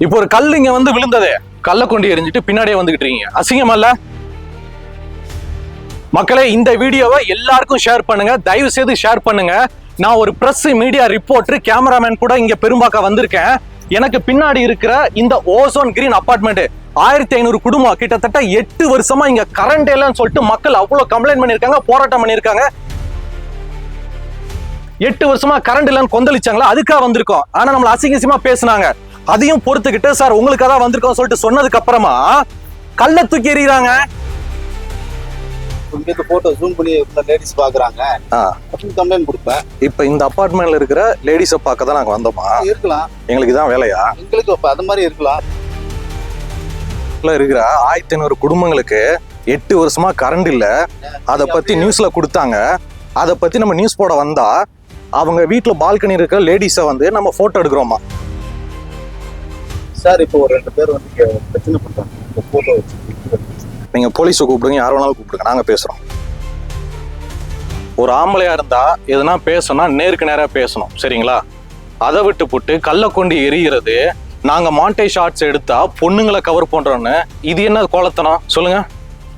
இப்போ ஒரு கல் இங்க வந்து விழுந்ததே, கல்லை கொண்டு எரிஞ்சிட்டு பின்னாடியே வந்துகிட்டு இருக்கீங்க. அசிங்கமல்ல? மக்களே, இந்த வீடியோவை எல்லாருக்கும் ஷேர் பண்ணுங்க, தயவு செய்து ஷேர் பண்ணுங்க. நான் ஒரு பிரஸ் மீடியா ரிப்போர்ட்டர், கேமராமேன் கூட இங்க பெரும்பாக்க வந்திருக்கேன். எனக்கு பின்னாடி இருக்கிற இந்த ஓசோன் கிரீன் அபார்ட்மெண்ட் 1500 குடும்பம், கிட்டத்தட்ட 8 வருஷமா இங்க கரண்ட் இல்லைன்னு சொல்லிட்டு மக்கள் அவ்வளவு கம்ப்ளைண்ட் பண்ணிருக்காங்க, போராட்டம் பண்ணிருக்காங்க. 8 வருஷமா கரண்ட் இல்லைன்னு கொந்தளிச்சாங்களா, அதுக்காக வந்திருக்கோம். ஆனா நம்மள அசிங்கசியமா பேசினாங்க, அதையும் பொறுத்துக்கிட்டு சார் உங்களுக்காக தான் வந்திருக்கோம் சொல்லிட்டு சொன்னதுக்கு அப்புறமா கல்ல தூக்கி எறிகிறாங்க. போட்டோ ஜூம் பண்ணி லேடிஸ் பாக்குறாங்க, கம்ப்ளைண்ட் கொடுப்பேன். இப்ப இந்த அபார்ட்மெண்ட்ல இருக்கிற லேடிஸை பார்க்க தான் நாங்க வந்தோமா? இருக்கலாம், எங்களுக்கு இதான் வேலையா? எங்களுக்கு அது மாதிரி இருக்கலாம். இருக்கிற 1500 குடும்பங்களுக்கு 8 வருஷமா கரண்ட் இல்ல, அதை பத்தி நியூஸ்ல கொடுத்தாங்க. அதை பத்தி நம்ம நியூஸ் போட வந்தா அவங்க வீட்டுல பால்கனி இருக்கிற லேடிஸை வந்து நம்ம போட்டோ எடுக்கிறோமா? சார் இப்போ ஒரு 2 பேர் வந்து பிரச்சனை பண்றாங்க, போட்டோ வச்சு. நீங்க போலீஸை கூப்பிடுங்க, யார் வேணாலும் கூப்பிடுங்க, நாங்க பேசுறோம். ஒரு ஆம்பளையா இருந்தா எதுனா பேசணும், நேருக்கு நேரா பேசணும், சரிங்களா? அதை விட்டு போட்டு கல்லை கொண்டு எரிகிறது, நாங்க மாண்டே ஷாட்ஸ் எடுத்தா பொண்ணுங்களை கவர் பண்றோம்னு, இது என்ன கோலத்தனம் சொல்லுங்க?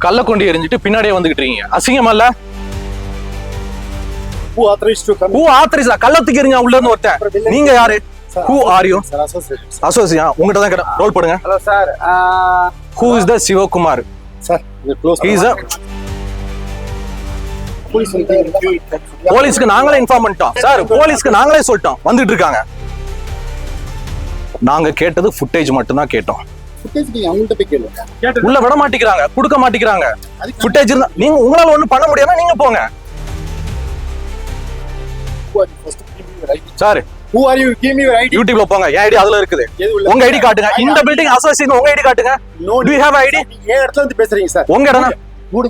கல்லை கொண்டு எரிஞ்சிட்டு பின்னாடியே வந்துகிட்டு இருக்கீங்க. அசிங்கமல்ல? Who authorized to come? Who authorized? கள்ளத்துக்கு எரிஞ்சா உள்ள இருந்து ஒருத்தன். நீங்க யாரு? Who are you? Associate. உங்ககிட்ட தான் கேட்டேன். ரோல் போடுங்க. Hello sir. Who is the Sivakumar? Sir, we close. He is a போலீஸ்க்கு நாங்களே இன்ஃபார்ம் பண்ணிட்டோம். சார் போலீஸ்க்கு நாங்களே சொல்லிட்டோம், வந்துட்டு இருக்காங்க. நாங்க கேட்டது ஃபுட்டேஜ் மட்டும் தான் கேட்டோம். ஃபுட்டேஜ் நீங்க அவங்கள்ட்ட போய் கேளுங்க. உள்ள விட மாட்டேங்கிறாங்க, கொடுக்க மாட்டேங்கிறாங்க. ஃபுட்டேஜ் இருந்தா நீங்க உங்களால ஒண்ணும் பண்ண முடியாதுன்னா நீங்க போங்க. Sir Who are you? Give me your ID. யூடியூப்ல போங்க, என் ஐடி அதுல இருக்குது. உங்க ஐடி காட்டுங்க. இந்த பில்டிங் அசோசியேஷன் உங்க ஐடி காட்டுங்க. Do you have ID? ஏன் இடத்துல வந்து பேசுறீங்க சார்? உங்க இடம்னா மூடு.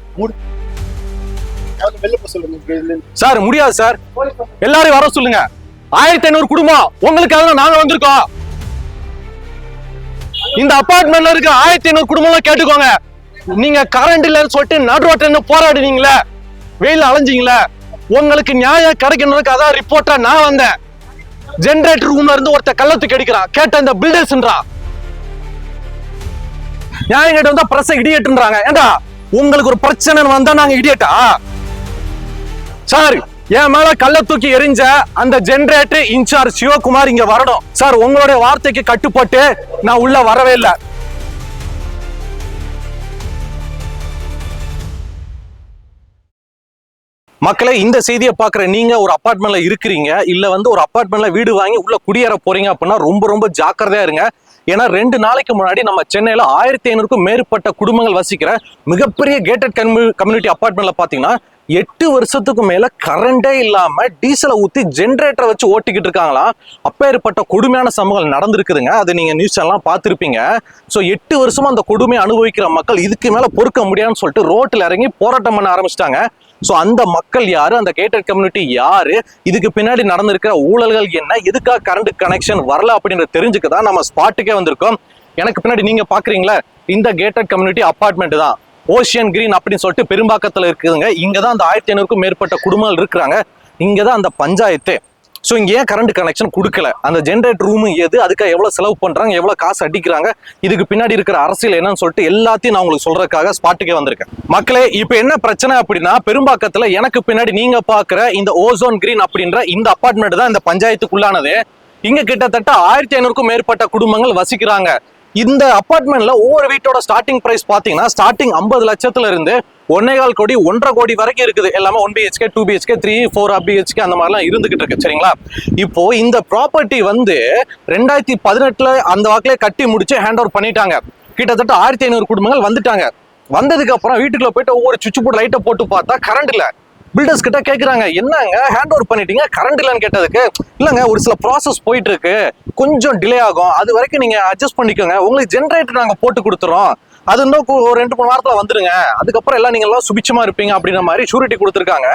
அவங்க வெளில போக சொல்லுங்க. சார் முடியாது சார், எல்லாரும் வர சொல்லுங்க. 1500 குடும்பம் உங்களுக்காக நாங்க வந்திருக்கோம். இந்த அபார்ட்மெண்ட்ல இருக்க 1500 குடும்பம் கேட்டுக்கோங்க. நீங்க கரண்ட் இல்லைன்னு சொல்லிட்டு நடு ரோட்ல போராடுவீங்களே, வெயில அலைஞ்சிங்களே, உங்களுக்கு நியாயம் கிடைக்கணும்னு அதான் ரிப்போர்ட்டா நான் வந்தேன். ஜெனரேட்டர் ரூம்ல இருந்து ஒருத்த கள்ளத்துக்கு அடிக்கிறான், கேட்ட இந்த பில்டர்ஸ்ன்றா நியாயம் கேட்டு வந்தா பிரஸ் இடியேட்ன்றாங்க. ஏண்டா உங்களுக்கு ஒரு பிரச்சனை வந்தா நாங்க இடியேட்டா? சார் என் மேல கள்ள தூக்கி எரிஞ்ச அந்த ஜெனரேட்டர் இன்சார்ஜ் சிவகுமார் இங்க வரணும். சார் உங்களுடைய வார்த்தைக்கு கட்டுப்பட்டு நான் உள்ள வரவே இல்லை. மக்களே, இந்த செய்தியை பாக்குற நீங்க ஒரு அபார்ட்மெண்ட்ல இருக்கிறீங்க, இல்ல வந்து ஒரு அபார்ட்மெண்ட்ல வீடு வாங்கி உள்ள குடியேற போறீங்க அப்படின்னா ரொம்ப ஜாக்கிரதையா இருங்க. ஏன்னா 2 நாளைக்கு முன்னாடி நம்ம சென்னையில 1500க்கும் மேற்பட்ட குடும்பங்கள் வசிக்கிற மிகப்பெரிய கேட்டட் கம்யூனிட்டி அபார்ட்மெண்ட்ல பாத்தீங்கன்னா 8 வருஷத்துக்கு மேல கரண்டே இல்லாம டீசலை ஊத்தி ஜெனரேட்டரை வச்சு ஓட்டிக்கிட்டு இருக்காங்களாம். அப்பேற்பட்ட கொடுமையான சம்பவங்கள் நடந்திருக்குதுங்க. அது நீங்க நியூஸ் எல்லாம் பார்த்திருப்பீங்க. ஸோ 8 வருஷமா அந்த கொடுமையை அனுபவிக்கிற மக்கள் இதுக்கு மேல பொறுக்க முடியாதுன்னு சொல்லிட்டு ரோட்ல இறங்கி போராட்டம் பண்ண ஆரம்பிச்சிட்டாங்க. ஸோ அந்த மக்கள் யாரு, அந்த கேட்டட் கம்யூனிட்டி யாரு, இதுக்கு பின்னாடி நடந்திருக்கிற ஊழல்கள் என்ன, எதுக்காக கரண்ட் கனெக்ஷன் வரல அப்படின்றத தெரிஞ்சுக்க தான் நம்ம ஸ்பாட்டுக்கே வந்திருக்கோம். எனக்கு பின்னாடி நீங்க பாக்குறீங்களா, இந்த கேட்டட் கம்யூனிட்டி அபார்ட்மெண்ட் தான் ஓஷியன் கிரீன் அப்படின்னு சொல்லிட்டு பெரும்பாக்கத்துல இருக்குதுங்க. இங்கதான் அந்த 1500க்கும் மேற்பட்ட குடும்பங்கள் இருக்கிறாங்க. இங்கதான் அந்த பஞ்சாயத்து. ஸோ இங்க ஏன் கரண்ட் கனெக்ஷன் கொடுக்கல, அந்த ஜெனரேட்டர் ரூம் எது, அதுக்காக எவ்வளவு செலவு பண்றாங்க, எவ்வளவு காசு அடிக்கிறாங்க, இதுக்கு பின்னாடி இருக்கிற அரசியல் என்னன்னு சொல்லிட்டு எல்லாத்தையும் நான் உங்களுக்கு சொல்றதுக்காக ஸ்பாட்டுக்கே வந்திருக்கேன். மக்களே, இப்ப என்ன பிரச்சனை அப்படின்னா, பெரும்பாக்கத்துல எனக்கு பின்னாடி நீங்க பாக்குற இந்த ஓசோன் கிரீன் அப்படின்ற இந்த அபார்ட்மெண்ட் தான் இந்த பஞ்சாயத்துக்குள்ளானது. இங்க கிட்டத்தட்ட 1500க்கும் மேற்பட்ட குடும்பங்கள் வசிக்கிறாங்க. இந்த அபார்ட்மெண்ட்ல ஒவ்வொரு வீட்டோட ஸ்டார்டிங் பிரைஸ் பாத்தீங்கன்னா ஸ்டார்டிங் 50 லட்சத்துல இருந்து 1.25 கோடி 1.5 கோடி வரைக்கும் இருக்குது. எல்லாமே 1 BHK 2 BHK 3 4 BHK அந்த மாதிரிலாம் இருந்துகிட்டு இருக்கு, சரிங்களா? இப்போ இந்த ப்ராப்பர்ட்டி வந்து 2018ல அந்த வாக்கிலே கட்டி முடிச்சு ஹேண்ட் ஓவர் பண்ணிட்டாங்க. கிட்டத்தட்ட 1500 குடும்பங்கள் வந்துட்டாங்க. வந்ததுக்கு அப்புறம் வீட்டுக்குள்ள போயிட்டு ஒவ்வொரு சுவிட்ச் போர்டு லைட்டை போட்டு பார்த்தா கரண்ட் இல்ல. பில்டர்ஸ் கிட்ட கேக்குறாங்க, என்னங்க ஹேண்ட் ஓவர் பண்ணிட்டீங்க கரண்ட் இல்லன்னு கேட்டதுக்கு, இல்லங்க ஒரு சில ப்ராசஸ் போயிட்டு இருக்கு, கொஞ்சம் டிலே ஆகும், அது வரைக்கும் நீங்க அட்ஜஸ்ட் பண்ணிக்கோங்க, உங்களுக்கு ஜெனரேட்டர் நாங்க போட்டு கொடுத்துறோம், அது இன்னும் ஒரு 2-3 வாரத்துல வந்துருங்க, அதுக்கப்புறம் எல்லாம் நீங்க எல்லாம் சுபிச்சமா இருப்பீங்க அப்படின்ற மாதிரி ஷூரிட்டி கொடுத்துருக்காங்க.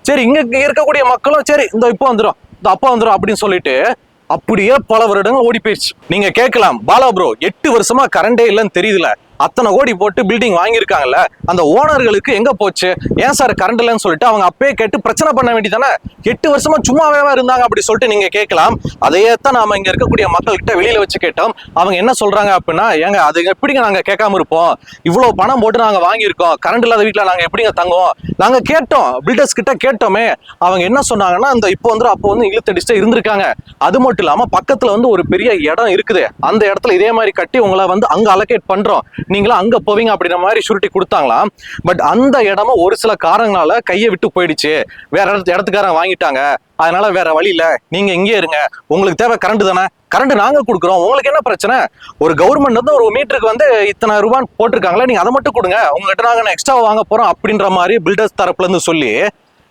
சரி, இங்க இருக்கக்கூடிய மக்களும் சரி இந்த இப்போ வந்துடும், இந்த அப்பா வந்துடும் அப்படின்னு சொல்லிட்டு அப்படியே பல வருடங்கள் ஓடி போயிடுச்சு. நீங்க கேட்கலாம், பாலா ப்ரோ 8 வருஷமா கரண்டே இல்லைன்னு தெரியுதுல, அத்தனை கோடி போட்டு பில்டிங் வாங்கியிருக்காங்கல்ல, அந்த ஓனர்களுக்கு எங்க போச்சு? ஏன் சார் கரண்ட் இல்லைன்னு சொல்லிட்டு அவங்க அப்பயே கேட்டு பிரச்சனை பண்ண வேண்டியதானே? 8 வருஷமா சும்மாவே இருந்தாங்க அப்படி சொல்லிட்டு நீங்க கேட்கலாம். அதையே தான் நாம இங்க இருக்கக்கூடிய மக்கள் கிட்ட வெளியில வச்சு கேட்டோம். அவங்க என்ன சொல்றாங்க அப்படின்னா, ஏங்க அது எப்படிங்க நாங்க கேட்காம இருப்போம்? இவ்வளவு பணம் போட்டு நாங்க வாங்கியிருக்கோம், கரண்ட் இல்லாத வீட்டுல நாங்க எப்படிங்க தங்குவோம்? நாங்க கேட்டோம், பில்டர்ஸ் கிட்ட கேட்டோமே. அவங்க என்ன சொன்னாங்கன்னா, இந்த இப்போ அப்போ இழுத்தடிச்சுட்டு இருந்திருக்காங்க. அது மட்டும் இல்லாம பக்கத்துல ஒரு பெரிய இடம் இருக்குது, அந்த இடத்துல இதே மாதிரி கட்டி உங்களை அங்க அலோகேட் பண்றோம், நீங்களும் அங்க போவீங்க அப்படின்ற மாதிரி ஷூரிட்டி கொடுத்தாங்களாம். பட் அந்த இடமும் ஒரு சில காரணங்களால கையை விட்டு போயிடுச்சு, வேற இடத்துக்காரங்க வாங்கிட்டாங்க, அதனால வேற வழி இல்ல, நீங்க இங்கே இருங்க, உங்களுக்கு தேவை கரண்ட் தானே, கரண்ட் நாங்க கொடுக்குறோம், உங்களுக்கு என்ன பிரச்சனை? ஒரு கவர்மெண்ட் ஒரு மீட்டருக்கு இத்தனை ரூபான்னு போட்டிருக்காங்களா, நீங்க அதை மட்டும் கொடுங்க, உங்ககிட்ட நாங்க எக்ஸ்ட்ரா வாங்க போறோம் அப்படின்ற மாதிரி பில்டர்ஸ் தரப்புல இருந்து சொல்லி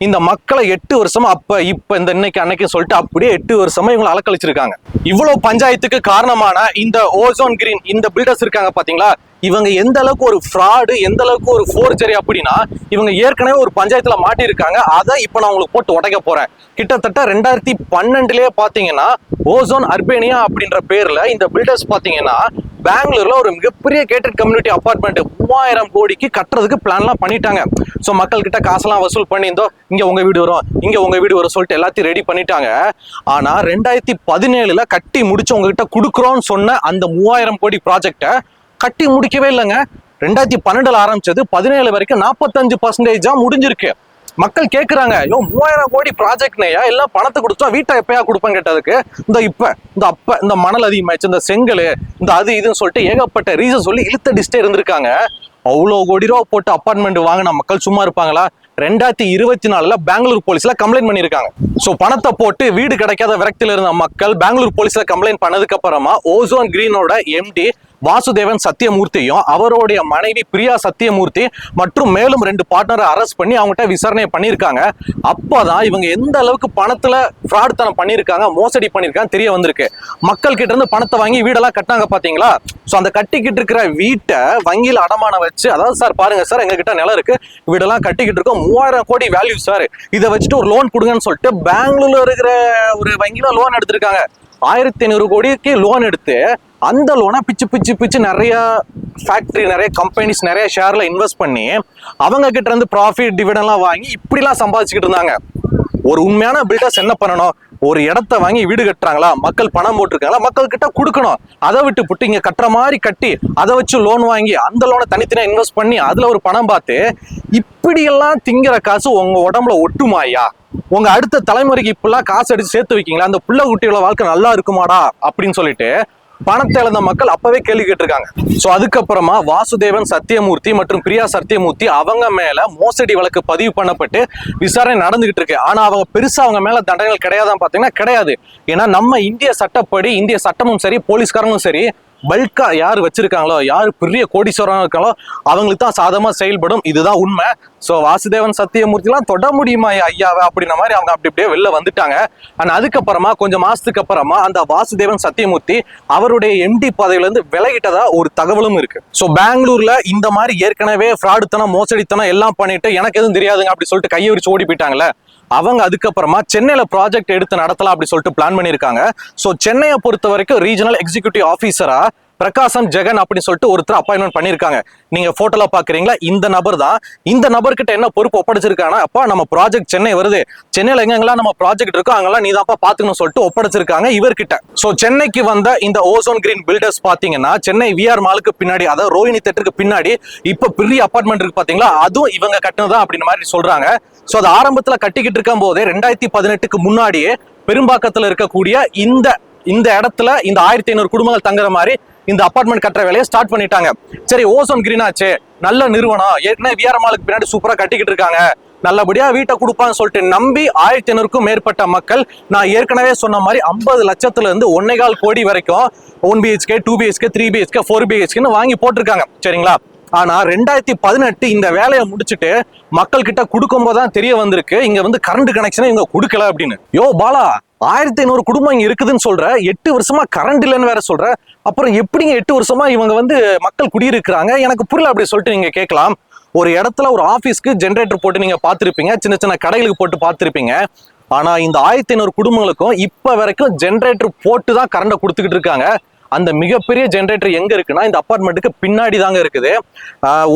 இந்த மக்களை 8 வருஷமா இப்ப இந்த இன்னைக்கு அன்னைக்கு சொல்லிட்டு அப்படியே 8 வருஷமா இவங்களை அலக்கழிச்சிருக்காங்க. இவ்வளவு பஞ்சாயத்துக்கு காரணமான இந்த ஓசோன் கிரீன் இந்த பில்டர்ஸ் இருக்காங்க பாத்தீங்களா, இவங்க எந்த அளவுக்கு ஒரு ஃப்ராடு, எந்த அளவுக்கு ஒரு ஃபோர்ஜரி அப்படின்னா, இவங்க ஏற்கனவே ஒரு பஞ்சாயத்துல மாட்டிருக்காங்க. அதை இப்ப நான் உங்களுக்கு போட்டு உடைக்க போறேன். கிட்டத்தட்ட 2012லயே பாத்தீங்கன்னா ஓசோன் அர்பேனியா அப்படின்ற பேர்ல இந்த பில்டர்ஸ் பாத்தீங்கன்னா பெங்களூர்ல ஒரு மிகப்பெரிய கேட்டட் கம்யூனிட்டி அபார்ட்மெண்ட் 3000 கோடிக்கு கட்டுறதுக்கு பிளான்லாம் பண்ணிட்டாங்க. ஸோ மக்கள் கிட்ட காசெல்லாம் வசூல் பண்ணி இங்க உங்க வீடு வரும், இங்க உங்க வீடு வரும் சொல்லிட்டு எல்லாத்தையும் ரெடி பண்ணிட்டாங்க. ஆனா 2017ல கட்டி முடிச்சு உங்ககிட்ட கொடுக்குறோம்னு சொன்ன அந்த 3000 கோடி ப்ராஜெக்டை கட்டி முடிக்கவே இல்லைங்க. 2012ல ஆரம்பிச்சது 17 வரைக்கும் 45% முடிஞ்சிருக்கு. மக்கள் கேட்குறாங்க, 3000 கோடி ப்ராஜெக்ட்னையா எல்லாம் பணத்தை கொடுத்தா வீட்டை எப்பயா கொடுப்பேன் கேட்டதுக்கு இந்த மணல் அதிகமாயிடுச்சு, இந்த செங்கல், இந்த அது இதுன்னு சொல்லிட்டு ஏகப்பட்ட ரீசன் சொல்லி இழுத்தடிச்சிட்டே இருந்திருக்காங்க. அவ்வளோ கோடி ரூபா போட்டு அப்பார்ட்மெண்ட் வாங்கின மக்கள் சும்மா இருப்பாங்களா? 2024ல பெங்களூர் போலீஸ்ல கம்ப்ளைண்ட் பண்ணியிருக்காங்க. ஸோ பணத்தை போட்டு வீடு கிடைக்காத விரக்தியில இருந்த மக்கள் பெங்களூர் போலீஸ்ல கம்ப்ளைண்ட் பண்ணதுக்கு அப்புறமா ஓசோன் கிரீனோட எம்டி வாசுதேவன் சத்தியமூர்த்தியும் அவருடைய மனைவி பிரியா சத்தியமூர்த்தி மற்றும் மேலும் 2 பார்ட்னரை அரெஸ்ட் பண்ணி அவங்ககிட்ட விசாரணை பண்ணியிருக்காங்க. அப்போதான் இவங்க எந்த அளவுக்கு பணத்துல ஃப்ராட் தனம் பண்ணியிருக்காங்க, மோசடி பண்ணியிருக்காங்க தெரிய வந்திருக்கு. மக்கள் கிட்ட இருந்து பணத்தை வாங்கி வீடெல்லாம் கட்டினாங்க பாத்தீங்களா? ஸோ அந்த கட்டிக்கிட்டு இருக்கிற வீட்டை வங்கியில் அடமானம் வச்சு, அதாவது சார் பாருங்க சார், எங்க கிட்ட நிலம் இருக்கு, வீடெல்லாம் கட்டிக்கிட்டு இருக்கோம், 3000 கோடி வேல்யூ சார், இதை வச்சுட்டு ஒரு லோன் கொடுங்கன்னு சொல்லிட்டு பெங்களூர்ல இருக்கிற ஒரு வங்கியில லோன் எடுத்திருக்காங்க. 1500 கோடிக்கு லோன் எடுத்து அந்த லோனை பிச்சு நிறைய ஃபேக்டரி, நிறைய கம்பெனிஸ், நிறைய ஷேர்ல இன்வெஸ்ட் பண்ணி அவங்க கிட்ட இருந்து ப்ராஃபிட் டிவிடெண்ட்லாம் வாங்கி இப்படிலாம் சம்பாதிச்சுக்கிட்டு இருந்தாங்க. ஒரு உண்மையான பில்டர்ஸ் என்ன பண்ணணும்? ஒரு இடத்த வாங்கி வீடு கட்டுறாங்களா, மக்கள் பணம் போட்டிருக்காங்களா, மக்கள் கிட்ட கொடுக்கணும். அதை விட்டு புட்டு இங்க கட்டுற மாதிரி கட்டி அதை வச்சு லோன் வாங்கி அந்த லோனை தனித்தனியா இன்வெஸ்ட் பண்ணி அதுல ஒரு பணம் பார்த்து இப்படியெல்லாம் திங்கிற காசு உங்க உடம்புல ஒட்டுமாயா? உங்க அடுத்த தலைமுறைக்கு இப்பெல்லாம் காசு அடிச்சு சேர்த்து வைக்கீங்களா? அந்த புள்ள குட்டியோட வாழ்க்கை நல்லா இருக்குமாடா அப்படின்னு சொல்லிட்டு பணத்தை இழந்த மக்கள் அப்பவே கேள்வி கேட்டிருக்காங்க. சோ அதுக்கப்புறமா வாசுதேவன் சத்தியமூர்த்தி மற்றும் பிரியா சத்தியமூர்த்தி அவங்க மேல மோசடி வழக்கு பதிவு பண்ணப்பட்டு விசாரணை நடந்துகிட்டு இருக்கு. ஆனா அவங்க பெருசா அவங்க மேல தண்டனைகள் கிடையாதான் பாத்தீங்கன்னா கிடையாது. ஏன்னா நம்ம இந்திய சட்டப்படி, இந்திய சட்டமும் சரி, போலீஸ்காரங்களும் சரி, பல்கா யார் வச்சிருக்காங்களோ, யார் பெரிய கோடீஸ்வரம் இருக்காங்களோ அவங்களுக்கு தான் சாதகமா செயல்படும். இதுதான் உண்மை. ஸோ வாசுதேவன் சத்தியமூர்த்திலாம் தொட முடியுமா ஐயாவை அப்படின்ற மாதிரி அவங்க அப்படியே வெளில வந்துட்டாங்க. அண்ட் அதுக்கப்புறமா கொஞ்சம் மாசத்துக்கு அப்புறமா அந்த வாசுதேவன் சத்தியமூர்த்தி அவருடைய எம்டி பதவியில இருந்து விலகிட்டதா ஒரு தகவலும் இருக்கு. ஸோ பெங்களூர்ல இந்த மாதிரி ஏற்கனவே ஃப்ராடுத்தனம், மோசடித்தனம் எல்லாம் பண்ணிட்டு எனக்கு எதுவும் தெரியாதுங்க அப்படி சொல்லிட்டு கையை விரிச்சு ஓடி போயிட்டாங்களே, அவங்க அதுக்கப்புறமா சென்னையில ப்ராஜெக்ட் எடுத்து நடத்தலாம் அப்படி சொல்லிட்டு பிளான் பண்ணியிருக்காங்க. ஸோ சென்னையை பொறுத்த வரைக்கும் ரீஜனல் எக்ஸிக்யூட்டிவ் ஆஃபீஸரா பிரகாசம் ஜெகன் அப்படின்னு சொல்லிட்டு ஒருத்தர் அப்பாயின்மெண்ட் பண்ணிருக்காங்க. நீங்க போட்டோல பாக்குறீங்களா, இந்த நபர் தான். இந்த நபர்கிட்ட என்ன பொறுப்பு ஒப்படைச்சிருக்காங்க, அப்பா நம்ம ப்ராஜெக்ட் சென்னை வருது, சென்னையில எங்கெல்லாம் நம்ம ப்ராஜெக்ட் இருக்கோ அங்கெல்லாம் நீதான்ப்பா பாத்துக்கணும் சொல்லிட்டு ஒப்படைச்சிருக்காங்க இவர்கிட்ட. சோ சென்னைக்கு வந்த இந்த ஓசோன் கிரீன் பில்டர்ஸ் பாத்தீங்கன்னா சென்னை விஆர் மாலுக்கு பின்னாடி, அதாவது ரோஹிணி தேட்டருக்கு பின்னாடி இப்ப பெரிய அபார்ட்மெண்ட் இருக்கு பாத்தீங்களா, அதுவும் இவங்க கட்டினதா அப்படின்னு மாதிரி சொல்றாங்க. சோ அது ஆரம்பத்துல கட்டிக்கிட்டு இருக்கும் போதே 2018க்கு முன்னாடியே பெரும்பாக்கத்துல இருக்கக்கூடிய இந்த இடத்துல இந்த 1500 குடும்பங்கள் தங்குற மாதிரி இந்த அபார்ட்மெண்ட் கட்டுற வேலையை ஸ்டார்ட் பண்ணிட்டாங்க. சரி, ஓசோன் கிரீன் ஆச்சு, நல்ல நிறுவனம், ஏற்கனவே விஆர் மாலுக்கு பின்னாடி சூப்பரா கட்டிக்கிட்டு இருக்காங்க, நல்லபடியா வீட்டை கொடுப்பான்னு சொல்லிட்டு நம்பி 1500க்கும் மேற்பட்ட மக்கள், நான் ஏற்கனவே சொன்ன மாதிரி 50 லட்சத்துல இருந்து 1.25 கோடி வரைக்கும் 1 BHK, 2 BHK, 3 BHK, 4 BHKன்னு வாங்கி போட்டிருக்காங்க. சரிங்களா? ஆனா 2018 இந்த வேலையை முடிச்சுட்டு மக்கள் கிட்ட கொடுக்கும் போதுதான் தெரிய வந்திருக்கு இங்க கரண்ட் கனெக்ஷன் இவங்க கொடுக்கல அப்படின்னு. யோ பாலா, 1500 குடும்பம் இங்க இருக்குதுன்னு சொல்ற, 8 வருஷமா கரண்ட் இல்லைன்னு வேற சொல்ற, அப்புறம் எப்படிங்க 8 வருஷமா இவங்க மக்கள் குடியிருக்கிறாங்க? எனக்கு புரியல அப்படி சொல்லிட்டு நீங்க கேட்கலாம். ஒரு இடத்துல ஒரு ஆபீஸ்க்கு ஜென்ரேட்டர் போட்டு நீங்க பாத்திருப்பீங்க, சின்ன சின்ன கடைகளுக்கு போட்டு பாத்திருப்பீங்க. ஆனா இந்த 1500 குடும்பங்களுக்கும் இப்ப வரைக்கும் ஜென்ரேட்டர் போட்டு தான் கரண்டை கொடுத்துக்கிட்டு இருக்காங்க. அந்த மிகப்பெரிய ஜென்ரேட்டர் எங்க இருக்குன்னா இந்த அபார்ட்மெண்ட்டுக்கு பின்னாடி தாங்க இருக்குது.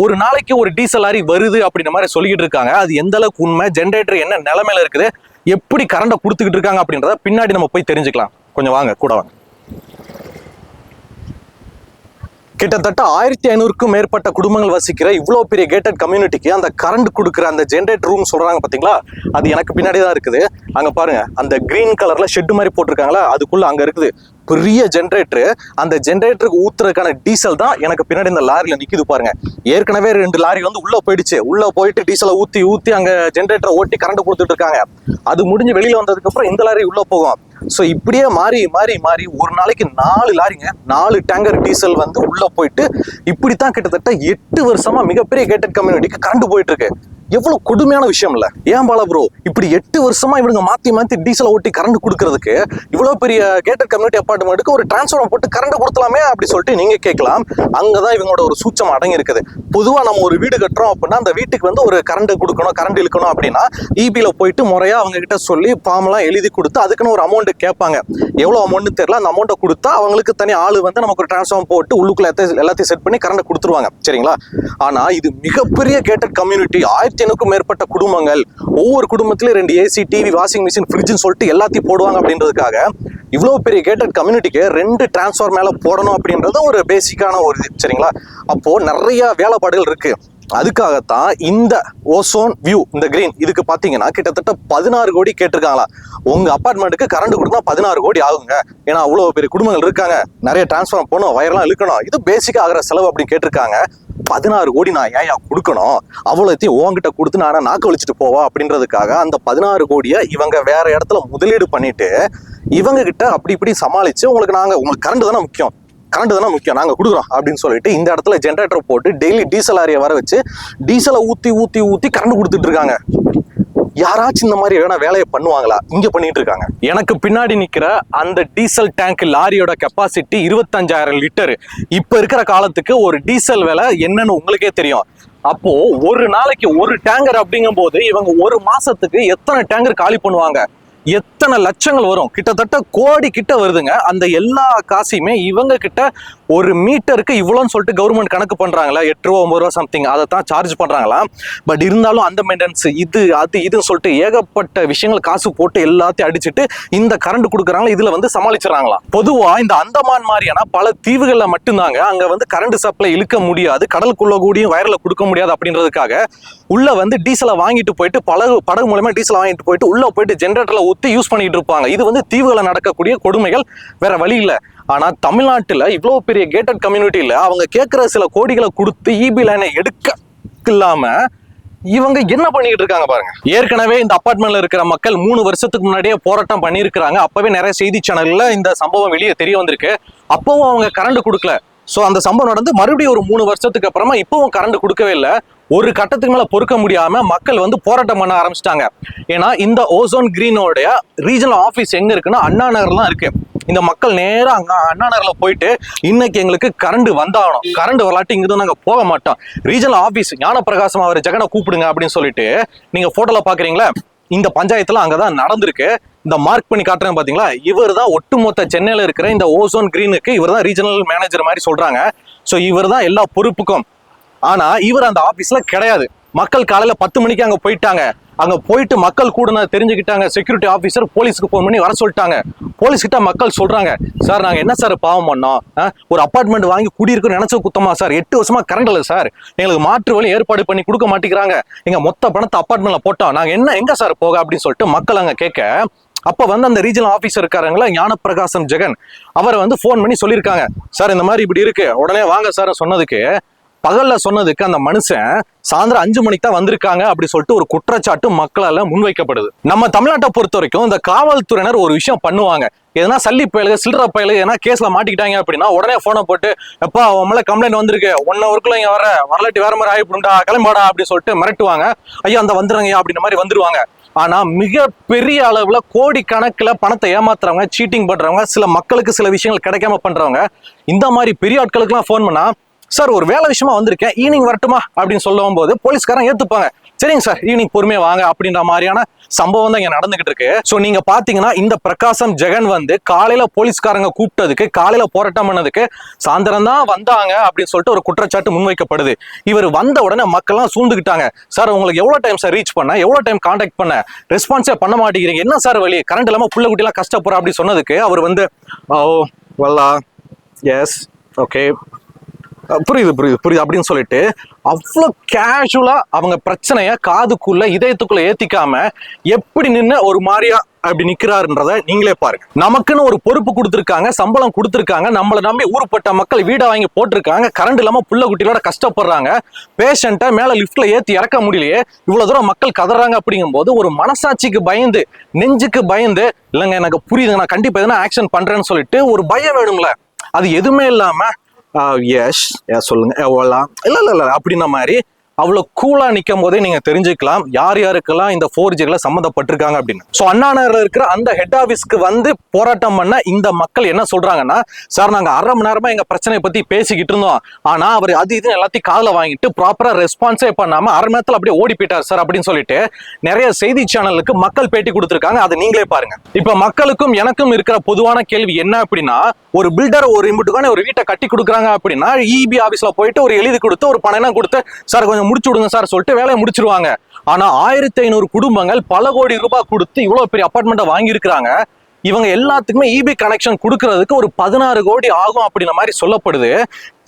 ஒரு நாளைக்கு ஒரு டீசல் லாரி வருது அப்படின்ற மாதிரி சொல்லிக்கிட்டு இருக்காங்க. அது எந்த அளவுக்கு உண்மை, ஜென்ரேட்டர் என்ன நிலைமையில இருக்குது, எப்படி கரண்டை கொடுத்துக்கிட்டு இருக்காங்க அப்படின்றத பின்னாடி நம்ம போய் தெரிஞ்சுக்கலாம். கொஞ்சம் வாங்க, கூட வாங்க. கிட்டத்தட்ட 1500க்கும் மேற்பட்ட குடும்பங்கள் வசிக்கிற இவ்வளோ பெரிய கேட்டட் கம்யூனிட்டிக்கு அந்த கரண்ட் கொடுக்குற அந்த ஜென்ரேட்டர் ரூம் சொல்றாங்க பார்த்தீங்களா, அது எனக்கு பின்னாடி தான் இருக்குது. அங்கே பாருங்க, அந்த கிரீன் கலர்ல ஷெட் மாதிரி போட்டிருக்காங்களா, அதுக்குள்ள அங்கே இருக்குது பெரிய ஜென்ரேட்டரு. அந்த ஜென்ரேட்டருக்கு ஊத்துறதுக்கான டீசல் தான் எனக்கு பின்னாடி இந்த லாரியில் நிற்கிது பாருங்க. ஏற்கனவே 2 லாரி வந்து உள்ள போயிடுச்சு. உள்ள போயிட்டு டீசலை ஊற்றி அங்கே ஜென்ரேட்டரை ஓட்டி கரண்ட் கொடுத்துட்டு இருக்காங்க. அது முடிஞ்சு வெளியில வந்ததுக்கு அப்புறம் இந்த லாரி உள்ள போகும். ஸோ இப்படியே மாறி ஒரு நாளைக்கு 4 லாரிங்க, 4 டேங்கர் டீசல் வந்து உள்ள போயிட்டு இப்படித்தான் கிட்டத்தட்ட 8 வருஷமா மிகப்பெரிய கேட்டட் கம்யூனிட்டிக்கு கரண்ட் போயிட்டு இருக்கு. எவ்வளவு கொடுமையான விஷயம் இல்ல? ஏன் பாலா ப்ரோ, இப்படி 8 வருஷமா இவங்க மாத்தி டீசலை ஓட்டி கரண்ட் கொடுக்கறதுக்கு இவ்வளவு பெரிய கேட்டட் கம்யூனிட்டி அபார்ட்மெண்ட்டுக்கு ஒரு டிரான்ஸ்ஃபார்மர் போட்டு கரண்ட் கொடுத்தலாமே அப்படி சொல்லிட்டு நீங்க கேட்கலாம். அங்கதான் இவங்களோட ஒரு சூச்சம் அடங்கி இருக்குது. பொதுவா நம்ம ஒரு வீடு கட்டுறோம் அப்படின்னா அந்த வீட்டுக்கு வந்து ஒரு கரண்ட் கொடுக்கணும், கரண்ட் இழுக்கணும் அப்படின்னா இபில போயிட்டு முறையா அவங்க கிட்ட சொல்லி ஃபார்ம் எல்லாம் எழுதி கொடுத்து அதுக்குன்னு ஒரு அமௌண்ட் கேட்பாங்க. எவ்வளவு அமௌண்ட் தெரியல, அந்த அமௌண்ட்டை கொடுத்தா அவங்களுக்கு தனி ஆளு வந்து நமக்கு ஒரு டிரான்ஸ்ஃபார்மர் போட்டு உள்ளுக்குள்ள எல்லாத்தையும் செட் பண்ணி கரண்ட் கொடுத்துருவாங்க. சரிங்களா? ஆனா இது மிகப்பெரிய கேட்டட் கம்யூனிட்டி, 1500க்கும் மேற்பட்ட குடும்பங்கள், ஒவ்வொரு குடும்பத்திலும் 2 ஏசி, டிவி, வாஷிங் மிஷின், ஃப்ரிட்ஜ்னு சொல்லிட்டு எல்லாத்தையும் போடுவாங்க. அப்படின்றதுக்காக இவ்வளவு பெரிய கேட்டட் கம்யூனிட்டிக்கு 2 டிரான்ஸ்ஃபார்மர் மேல போடணும் அப்படின்றது ஒரு பேசிக்கான ஒரு இது. சரிங்களா? அப்போ நிறைய வேலைப்பாடுகள் இருக்கு. அதுக்காகத்தான் இந்த ஓசோன் வியூ, இந்த கிரீன், இதுக்கு பாத்தீங்கன்னா கிட்டத்தட்ட 16 கோடி கேட்டிருக்காங்களா. உங்க அபார்ட்மெண்ட்டுக்கு கரண்ட் கொடுத்தா 16 கோடி ஆகுங்க. ஏன்னா அவ்வளவு பெரிய குடும்பங்கள் இருக்காங்க, நிறைய டிரான்ஸ்ஃபார்மர் போகணும், வயர்லாம் இழுக்கணும், இது பேசிக்கா ஆகிற செலவு அப்படின்னு கேட்டிருக்காங்க. 16 கோடி நான் ஏன் கொடுக்கணும், அவ்வளோத்தையும் உங்ககிட்ட கொடுத்து நான் நாக்கு வலிச்சுட்டு போவா அப்படின்றதுக்காக அந்த 16 கோடியை இவங்க வேற இடத்துல முதலீடு பண்ணிட்டு இவங்க கிட்ட அப்படி இப்படி சமாளிச்சு உங்களுக்கு கரண்ட் தானே முக்கியம், நாங்க கொடுக்குறோம் அப்படின்னு சொல்லிட்டு இந்த இடத்துல ஜென்ரேட்டர் போட்டு டெய்லி டீசல் லாரியை வர வச்சு டீசலை ஊத்தி கரண்ட் கொடுத்துட்டு இருக்காங்க. யாராச்சும் இந்த மாதிரி வேலையை பண்ணுவாங்களா? இங்க பண்ணிட்டு இருக்காங்க. எனக்கு பின்னாடி நிக்கிற அந்த டீசல் டேங்க் லாரியோட கெப்பாசிட்டி 25,000 லிட்டர். இப்ப இருக்கிற காலத்துக்கு ஒரு டீசல் விலை என்னன்னு உங்களுக்கே தெரியும். அப்போ ஒரு நாளைக்கு ஒரு டேங்கர் அப்படிங்கும் போது இவங்க ஒரு மாசத்துக்கு எத்தனை டேங்கர் காலி பண்ணுவாங்க, எத்தனை லட்சங்கள் வரும்? கிட்டத்தட்ட கோடி கிட்ட வருதுங்க. அந்த எல்லா காசையுமே இவங்க கிட்ட ஒரு மீட்டருக்கு இவ்வளோன்னு சொல்லிட்டு கவர்மெண்ட் கணக்கு பண்றாங்களா, 8 ரூபா 9 ரூபா சம்திங், அதை தான் சார்ஜ் பண்றாங்களா. பட் இருந்தாலும் அந்த மெயின்டெனன்ஸ் இதுன்னு சொல்லிட்டு ஏகப்பட்ட விஷயங்கள் காசு போட்டு எல்லாத்தையும் அடிச்சுட்டு இந்த கரண்ட் கொடுக்குறாங்களா, இதுல வந்து சமாளிச்சிடறாங்களா. பொதுவா இந்த அந்தமான் மாதிரியான பல தீவுகள்ல மட்டும்தாங்க அங்க வந்து கரண்ட் சப்ளை இழுக்க முடியாது, கடலுக்குள்ள கூடியும் வயர்ல கொடுக்க முடியாது அப்படின்றதுக்காக உள்ள வந்து டீசலை வாங்கிட்டு போயிட்டு படகு மூலமா டீசல் வாங்கிட்டு போயிட்டு உள்ள போயிட்டு ஜென்ரேட்டர்ல ஊத்தி யூஸ் பண்ணிட்டு இருப்பாங்க. இது வந்து தீவுகளை நடக்கக்கூடிய கொடுமைகள், வேற வழி இல்லை. ஆனா தமிழ்நாட்டுல இவ்வளவு பெரிய கேட்டட் கம்யூனிட்டியில அவங்க கேட்கிற சில கோடிகளை கொடுத்து இபி லைனை எடுக்க இல்லாம இவங்க என்ன பண்ணிட்டு இருக்காங்க பாருங்க. ஏற்கனவே இந்த அபார்ட்மெண்ட்ல இருக்கிற மக்கள் 3 வருஷத்துக்கு முன்னாடியே போராட்டம் பண்ணியிருக்கிறாங்க. அப்பவே நிறைய செய்தி சேனல்ல இந்த சம்பவம் வெளியே தெரிய வந்திருக்கு. அப்பவும் அவங்க கரண்ட் கொடுக்கல. ஸோ அந்த சம்பவம் நடந்து மறுபடியும் ஒரு 3 வருஷத்துக்கு அப்புறமா இப்பவும் கரண்ட் கொடுக்கவே இல்லை. ஒரு கட்டத்துக்கு மேல பொறுக்க முடியாம மக்கள் வந்து போராட்டம் பண்ண ஆரம்பிச்சிட்டாங்க. ஏன்னா இந்த ஓசோன் கிரீனோடைய ரீஜனல் ஆபீஸ் எங்க இருக்குன்னா அண்ணா நகர்ல தான் இருக்கு. இந்த மக்கள் நேரா அங்க அண்ணா நகர்ல போயிட்டு இன்னைக்கு எங்களுக்கு கரண்ட் வந்தாகணும், கரண்ட் வரலாட்டி இங்கிருந்து நாங்க போக மாட்டோம், ரீஜனல் ஆபீஸ் ஞானப்பிரகாசம் அவர் ஜெகனை கூப்பிடுங்க அப்படின்னு சொல்லிட்டு நீங்க போட்டோல பாக்குறீங்களா, இந்த பஞ்சாயத்துல அங்கதான் நடந்திருக்கு. இந்த மார்க் பண்ணி காட்டுறேன் பாத்தீங்களா, இவர் தான் ஒட்டுமொத்த சென்னையில இருக்கிற இந்த ஓசோன் கிரீனுக்கு இவர் தான் ரீஜனல் மேனேஜர் மாதிரி சொல்றாங்க. ஸோ இவர் தான் எல்லா பொறுப்புக்கும். ஆனா இவர் அந்த ஆபீஸ்ல கிடையாது. மக்கள் காலையில 10 மணிக்கு அங்க போயிட்டாங்க. அங்க போயிட்டு மக்கள் கூட தெரிஞ்சுக்கிட்டாங்க. செக்யூரிட்டி ஆபீசர் போலீஸ்க்கு போன் பண்ணி வர சொல்லிட்டாங்க. போலீஸ் கிட்ட மக்கள் சொல்றாங்க, சார் நாங்க என்ன சார் பாவம் பண்ணோம், ஒரு அபார்ட்மெண்ட் வாங்கி குடியிருக்குன்னு நினைச்ச குத்தமா சார், 8 வருஷமா கரண்ட் இல்லை சார், எங்களுக்கு மாற்று வழி ஏற்பாடு பண்ணி கொடுக்க மாட்டேங்கிறாங்க, எங்க மொத்த பணத்தை அபார்ட்மெண்ட்ல போட்டோம், நாங்க எங்க சார் போக அப்படின்னு சொல்லிட்டு மக்கள் அங்க கேட்க, அப்ப வந்து அந்த ரீஜனல் ஆபீசர் இருக்காருங்களா ஞானப்பிரகாசம் ஜெகன், அவரை வந்து போன் பண்ணி சொல்லியிருக்காங்க, சார் இந்த மாதிரி இப்படி இருக்கு உடனே வாங்க சார் சொன்னதுக்கு, பகல்ல சொன்னதுக்கு அந்த மனுஷன் சாயந்தரம் 5 மணிக்கு தான் வந்திருக்காங்க அப்படி சொல்லிட்டு ஒரு குற்றச்சாட்டு மக்களால முன்வைக்கப்படுது. நம்ம தமிழ்நாட்டை பொறுத்த வரைக்கும் இந்த காவல்துறையினர் ஒரு விஷயம் பண்ணுவாங்க, எதனா சல்லி பயலுக சில்லற பயலுக எதனா கேஸ்ல மாட்டிக்கிட்டாங்க அப்படின்னா உடனே போனை போட்டு, எப்பா உன் மேல கம்ப்ளைண்ட் வந்திருக்கு, 1 ஹவருக்குள்ள இங்க வரலாட்டி வேற மாதிரி ஆயிடும்டா, கிளம்பாடா அப்படின்னு சொல்லிட்டு மிரட்டுவாங்க. ஐயா அந்த வந்துடுங்க அப்படின்ற மாதிரி வந்துருவாங்க. ஆனா மிக பெரிய அளவுல கோடிக்கணக்கில் பணத்தை ஏமாத்துறவங்க, சீட்டிங் பண்றவங்க, சில மக்களுக்கு சில விஷயங்கள் கிடைக்காம பண்றவங்க, இந்த மாதிரி பெரிய ஆட்களுக்கு எல்லாம் போன் பண்ணா, சார் ஒரு வேலை விஷயமா வந்திருக்கேன் ஈவினிங் வரட்டுமா அப்படின்னு சொல்லும் போது போலீஸ்காரன் ஏத்துப்பாங்க, சரிங்க சார் ஈவினிங் பொறுமையா வாங்க அப்படின்ற மாதிரியான சம்பவம் தான் இங்க நடந்துகிட்டு இருக்கு. சோ நீங்க பாத்தீங்கன்னா இந்த பிரகாசம் ஜெகன் வந்து காலையில போலீஸ்காரங்க கூப்பிட்டதுக்கு, காலையில போராட்டம் பண்ணதுக்கு சாயந்தரம் தான் வந்தாங்க அப்படின்னு சொல்லிட்டு ஒரு குற்றச்சாட்டு முன்வைக்கப்படுது. இவர் வந்த உடனே மக்கள்லாம் சூழ்ந்துக்கிட்டாங்க. சார் உங்களுக்கு எவ்வளவு டைம் சார் ரீச் பண்ண, எவ்வளவு டைம் கான்டாக்ட் பண்ண, ரெஸ்பான்ஸே பண்ண மாட்டேங்கிறீங்க, என்ன சார் வழி, கரண்ட் இல்லாம புள்ள குட்டி எல்லாம் கஷ்டப்படுற அப்படி சொன்னதுக்கு அவர் வந்து எஸ் ஓகே புரியுது அப்படின்னு சொல்லிட்டு அவ்வளவு கேஷுவலா அவங்க பிரச்சனைய காதுக்குள்ள இதயத்துக்குள்ள ஏத்திக்காம எப்படி நின்று ஒரு மாதிரியா அப்படி நிக்கிறாருன்றத நீங்களே பாருங்க. நமக்குன்னு ஒரு பொறுப்பு கொடுத்துருக்காங்க, சம்பளம் கொடுத்துருக்காங்க, நம்மளை நம்பி ஊருப்பட்ட மக்கள் வீடை வாங்கி போட்டிருக்காங்க, கரண்ட் இல்லாம புள்ள குட்டிகளோட கஷ்டப்படுறாங்க, பேஷண்ட்டை மேல லிப்ட்ல ஏத்தி இறக்க முடியலையே, இவ்வளவு தூரம் மக்கள் கதறாங்க அப்படிங்கும் போது ஒரு மனசாட்சிக்கு பயந்து, நெஞ்சுக்கு பயந்து, இல்லைங்க எனக்கு புரியுதுங்க நான் கண்டிப்பா எதனா ஆக்ஷன் பண்றேன்னு சொல்லிட்டு ஒரு பயம் வேணும்ல, அது எதுவுமே இல்லாம சொல்லுங்க இல்ல அப்படின்ன மாதிரி அவ்வளவு கூலா நிக்கும் போதே நீங்க தெரிஞ்சுக்கலாம் யார் யாருக்கெல்லாம் இந்த 4Gல சம்மந்தப்பட்டிருக்காங்க அப்படின்னு. சோ அண்ணா நகர்ல இருக்கிற அந்த ஹெட் ஆபீஸ்க்கு வந்து போராட்டம் பண்ண இந்த மக்கள் என்ன சொல்றாங்கன்னா, சார் நாங்க 1/2 மணி நேரமா எங்க பிரச்சனையை பத்தி பேசிக்கிட்டு இருந்தோம், ஆனா அவர் அது இது எல்லாத்தையும் காதுல வாங்கிட்டு ப்ராப்பரா ரெஸ்பான்ஸே பண்ணாம 1/2 மணி நேரத்துல அப்படியே ஓடி போயிட்டார் சார் அப்படின்னு சொல்லிட்டு நிறைய செய்தி சேனலுக்கு மக்கள் பேட்டி கொடுத்திருக்காங்க. அதை நீங்களே பாருங்க. இப்ப மக்களுக்கும் எனக்கும் இருக்கிற பொதுவான கேள்வி என்ன அப்படின்னா, ஒரு பில்டர் ஒரு இம்புட்டுக்கான ஒரு வீட்டை கட்டி கொடுக்குறாங்க அப்படின்னா இபி ஆபீஸ்ல போயிட்டு ஒரு எழுதி கொடுத்து ஒரு பணம் கொடுத்து சார் கொஞ்சம் முடிச்சு விடுங்க சார் சொல்லிட்டு வேலையை முடிச்சிருவாங்க. ஆனா 1500 குடும்பங்கள் பல கோடி ரூபாய் கொடுத்து இவ்வளவு பெரிய அபார்ட்மெண்ட்டை வாங்கி இருக்கிறாங்க. இவங்க எல்லாத்துக்குமே இபி கனெக்ஷன் கொடுக்கறதுக்கு ஒரு 16 கோடி ஆகும் அப்படின்ற மாதிரி சொல்லப்படுது.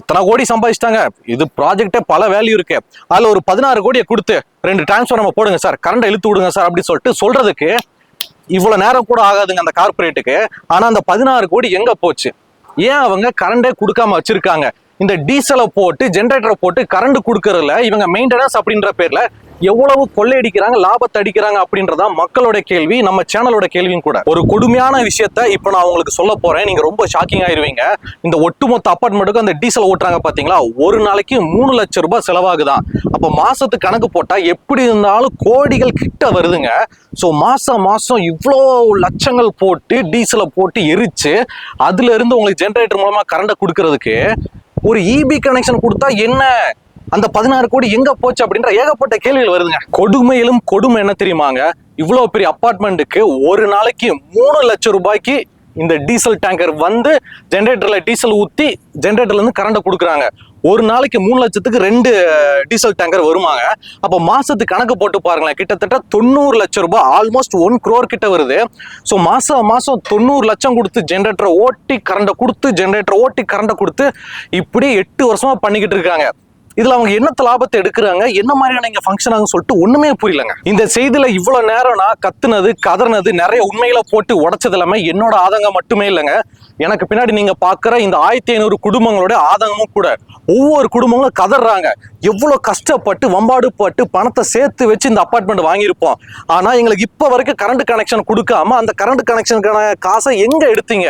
இத்தனை கோடி சம்பாதிச்சிட்டாங்க, இது ப்ராஜெக்டே பல வேல்யூ இருக்கு, அதுல ஒரு 16 கோடியை கொடுத்து 2 டிரான்ஸ்ஃபார் நம்ம போடுங்க சார், கரண்ட் இழுத்து விடுங்க சார் அப்படின்னு சொல்லிட்டு சொல்றதுக்கு இவ்வளவு நேரம் கூட ஆகாதுங்க அந்த கார்பரேட்டுக்கு. ஆனா அந்த 16 கோடி எங்க போச்சு? ஏன் அவங்க கரண்டே கொடுக்காம வச்சிருக்காங்க? இந்த டீசலை போட்டு ஜெனரேட்டரை போட்டு கரண்ட் கொடுக்கறதுல இவங்க மெயின்டெனன்ஸ் அப்படின்ற பேர்ல எவ்வளவு கொள்ளையடிக்கிறாங்க, லாபத்தை அடிக்கிறாங்க அப்படின்றதா மக்களோட கேள்வி, நம்ம சேனலோட கேள்வியும் கூட. ஒரு கொடுமையான விஷயத்த இப்ப நான் உங்களுக்கு சொல்ல போறேன், நீங்க ரொம்ப ஷாக்கிங் ஆயிருவீங்க. இந்த ஒட்டுமொத்த அபார்ட்மெண்ட்டுக்கு அந்த டீசல் ஓட்டுறாங்க பாத்தீங்களா, ஒரு நாளைக்கு 3 லட்சம் ரூபாய் செலவாகுதான். அப்ப மாசத்துக்கு கணக்கு போட்டா எப்படி இருந்தாலும் கோடிகள் கிட்ட வருதுங்க. சோ மாசம் மாசம் இவ்வளோ லட்சங்கள் போட்டு டீசலை போட்டு எரிச்சு அதுல இருந்து உங்களுக்கு ஜெனரேட்டர் மூலமா கரண்ட கொடுக்கறதுக்கு ஒரு இபி கனெக்ஷன் கொடுத்தா என்ன, அந்த 16 கோடி எங்க போச்சு அப்படின்ற ஏகப்பட்ட கேள்விகள் வருதுங்க. கொடுமையிலும் கொடுமை என்ன தெரியுமாங்க, இவ்வளவு பெரிய அபார்ட்மெண்ட்டுக்கு ஒரு நாளைக்கு 3 லட்சம் ரூபாய்க்கு இந்த டீசல் டேங்கர் வந்து ஜெனரேட்டர்ல டீசல் ஊத்தி ஜெனரேட்டர்ல இருந்து கரண்ட் கொடுக்குறாங்க. ஒரு நாளைக்கு 3 லட்சத்துக்கு 2 டீசல் டேங்கர் வருமாங்க. அப்ப மாசத்துக்கு கணக்கு போட்டு பாருங்களேன், கிட்டத்தட்ட 90 லட்சம் ரூபாய், ஆல்மோஸ்ட் 1 crore கிட்ட வருது. ஸோ மாசம் 90 லட்சம் கொடுத்து ஜெனரேட்டரை ஓட்டி கரண்ட கொடுத்து ஜெனரேட்டரை ஓட்டி கரண்ட கொடுத்து இப்படி 8 வருஷமா பண்ணிக்கிட்டு இருக்காங்க. இதுல அவங்க என்னத்த லாபத்தை எடுக்கிறாங்க, என்ன மாதிரியான இங்க ஃபங்க்ஷன் ஆகுன்னு சொல்லிட்டு ஒண்ணுமே புரியலங்க. இந்த செய்தியில இவ்வளவு நேரம் நான் கத்துனது, கதறினது, நிறைய உண்மையில போட்டு உடைச்சது எல்லாமே என்னோட ஆதங்கம் மட்டுமே இல்லைங்க. எனக்கு பின்னாடி நீங்க பாக்குற இந்த 1500 குடும்பங்களோட ஆதங்கமும் கூட. ஒவ்வொரு குடும்பங்களும் கதறாங்க, எவ்வளவு கஷ்டப்பட்டு வம்பாடு பட்டு பணத்தை சேர்த்து வச்சு இந்த அபார்ட்மெண்ட் வாங்கியிருப்போம், ஆனா எங்களுக்கு இப்ப வரைக்கும் கரண்ட் கனெக்ஷன் கொடுக்காம அந்த கரண்ட் கனெக்ஷனுக்கான காசை எங்க எடுத்தீங்க,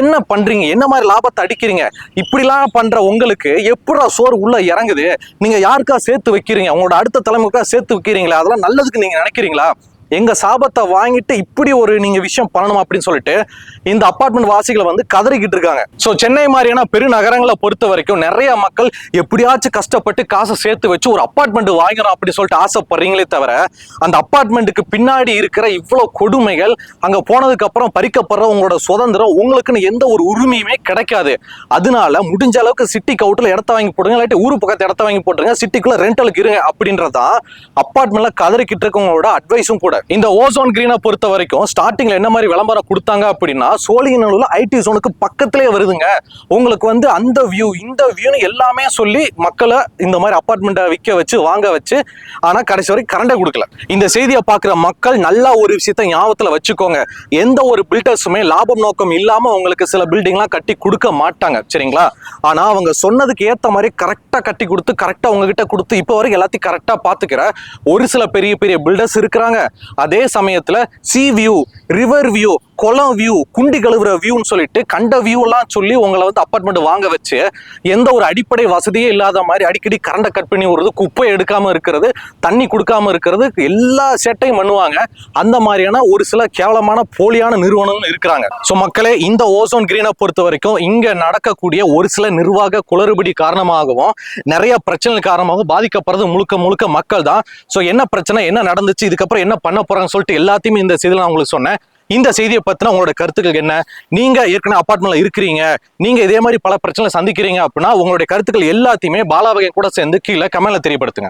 என்ன பண்றீங்க, என்ன மாதிரி லாபத்தை அடிக்கிறீங்க, இப்படிலாம் பண்ற உங்களுக்கு எப்படா சோறு உள்ள இறங்குது, நீங்க யாருக்கா சேர்த்து வைக்கிறீங்க, உங்களோட அடுத்த தலைமுறைக்கா சேர்த்து வைக்கிறீங்களா, அதெல்லாம் நல்லதுக்கு நீங்க நினைக்கிறீங்களா, எங்க சாபத்தை வாங்கிட்டு இப்படி ஒரு நீங்க விஷயம் பண்ணணும் அப்படின்னு சொல்லிட்டு இந்த அபார்ட்மெண்ட் வாசிகளை வந்து கதறிக்கிட்டு இருக்காங்க. சோ சென்னை மாதிரியான பெருநகரங்களை பொறுத்த வரைக்கும் நிறைய மக்கள் எப்படியாச்சும் கஷ்டப்பட்டு காசை சேர்த்து வச்சு ஒரு அபார்ட்மெண்ட் வாங்கணும் அப்படின்னு சொல்லிட்டு ஆசைப்படுறீங்களே தவிர அந்த அபார்ட்மெண்ட்டுக்கு பின்னாடி இருக்கிற இவ்வளவு கொடுமைகள், அங்க போனதுக்கு அப்புறம் பறிக்கப்படுற உங்களோட சுதந்திரம், உங்களுக்குன்னு எந்த ஒரு உரிமையுமே கிடைக்காது. அதனால முடிஞ்ச அளவுக்கு சிட்டிக்கு அவுட்ல இடத்த வாங்கி போடுங்க, இல்லாட்டி ஊரு பக்கத்து இடத்த வாங்கி போட்டுருங்க, சிட்டிக்குள்ள ரெண்டலுக்கு இருங்க அப்படின்றதான் அபார்ட்மெண்ட்ல கதறிக்கிட்டு இருக்கவங்களோட அட்வைஸும் கூட. இந்த ஓசோன் கிரீனை பொறுத்த வரைக்கும் ஸ்டார்டிங்ல என்ன மாதிரி விளம்பரம் கொடுத்தாங்க அப்படின்னா, சோழிங்கநல்லூர்ல ஐடி ஜோனுக்கு பக்கத்திலே வருதுங்க, உங்களுக்கு வந்து அந்த வியூ இந்த வியூன்னு எல்லாமே சொல்லி மக்களை இந்த மாதிரி அபார்ட்மெண்ட்டை விற்க வச்சு வாங்க வச்சு, ஆனா கடைசி வரைக்கும் கரண்டே கொடுக்கல. இந்த செய்தியை பார்க்குற மக்கள் நல்லா ஒரு விஷயத்த ஞாபகத்துல வச்சுக்கோங்க, எந்த ஒரு பில்டர்ஸுமே லாபம் நோக்கம் இல்லாம உங்களுக்கு சில பில்டிங்லாம் கட்டி கொடுக்க மாட்டாங்க, சரிங்களா? ஆனா அவங்க சொன்னதுக்கு ஏத்த மாதிரி கரெக்டா கட்டி கொடுத்து கரெக்டா உங்ககிட்ட கொடுத்து இப்போ வரைக்கும் எல்லாத்தையும் கரெக்டா பாத்துக்கிற ஒரு சில பெரிய பெரிய பில்டர்ஸ் இருக்கிறாங்க. அதே சமயத்துல சி வியூ, ரிவர் வியூ, குளம் வியூ, குண்டி கழுவுற வியூன்னு சொல்லிட்டு கண்ட வியூ எல்லாம் சொல்லி உங்களை வந்து அப்பார்ட்மெண்ட் வாங்க வச்சு எந்த ஒரு அடிப்படை வசதியே இல்லாத மாதிரி அடிக்கடி கரண்டை கட் பண்ணி விடுறது, குப்பை எடுக்காம இருக்கிறது, தண்ணி கொடுக்காம இருக்கிறது, எல்லா சேட்டையும் பண்ணுவாங்க. அந்த மாதிரியான ஒரு சில கேவலமான போலியான நிறுவனங்கள் இருக்கிறாங்க. ஸோ மக்களே, இந்த ஓசோன் கிரீனை பொறுத்த வரைக்கும் இங்க நடக்கக்கூடிய ஒரு சில நிர்வாக குளறுபடி காரணமாகவும் நிறைய பிரச்சனை காரணமாகவும் பாதிக்கப்படுறது முழுக்க முழுக்க மக்கள் தான். ஸோ என்ன பிரச்சனை, என்ன நடந்துச்சு, இதுக்கப்புறம் என்ன பண்ண போறாங்கன்னு சொல்லிட்டு எல்லாத்தையுமே இந்த செய்தியில் நான் உங்களுக்கு சொன்னேன். இந்த செய்தியை பத்தின உங்களோட கருத்துக்கள் என்ன? நீங்க ஏற்கனவே அபார்ட்மெண்ட்ல இருக்கிறீங்க, நீங்க இதே மாதிரி பல பிரச்சனை சந்திக்கிறீங்க அப்படின்னா உங்களுடைய கருத்துக்கள் எல்லாத்தையுமே பாலாவகை கூட சேர்ந்து கீழே கமெண்ட்ல தெரியப்படுத்துங்க.